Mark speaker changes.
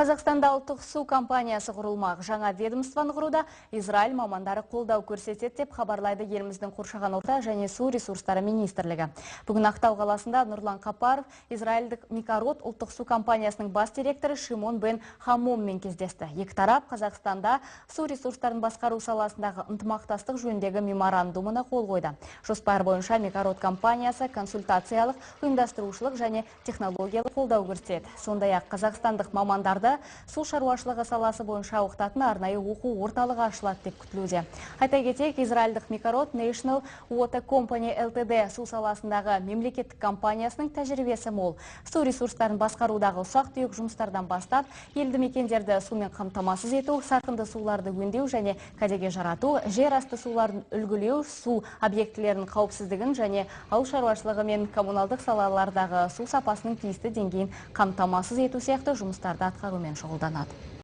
Speaker 1: Қазақстанда ұлттық су компаниясы құрылмақ. Жаңа ведомствоны құруда Израиль мамандары қолдау көрсетеді деп хабарлайды еліміздің қоршаған орта және су ресурстары министрлігі. Бүгін Ақтау қаласында Нұрлан Қапаров израильдік Микарот ұлттық су компаниясының бас директоры Шимон бен Хамоммен кездесті. Екі тарап Қазақстанда су ресурстарын басқару саласындағы ынтымақтастық жөніндегі меморандумына қол қойды. Жоспар бойынша Микарот компаниясы консультациялық, ұйымдастырушылық және технологиялық қолдау көрсетеді. Сондай-ақ қазақстандық мамандарды су шаруашылығы саласы бойынша оқытатын арнайы оқу орталығы ашылады деп күтілуде. Айта кетейік, израильдік Микарот National Water Company Ltd су саласындағы мемлекеттік компаниясының тәжірибесі мол. Су ресурстарын басқарудағы ұсақ-түйек жұмыстардан бастап, елді мекендерді сумен қамтамасыз ету, сарқынды суларды өңдеу және кәдеге жарату, жер асты суларын үлгілеу, су объектілерінің қауіпсіздігін және ауыл шаруашылығы мен коммуналдық салалардағы су сапасының тиісті деңгейін қамтамасыз ету сияқты жұмыстарды атқарумен шұғылданады.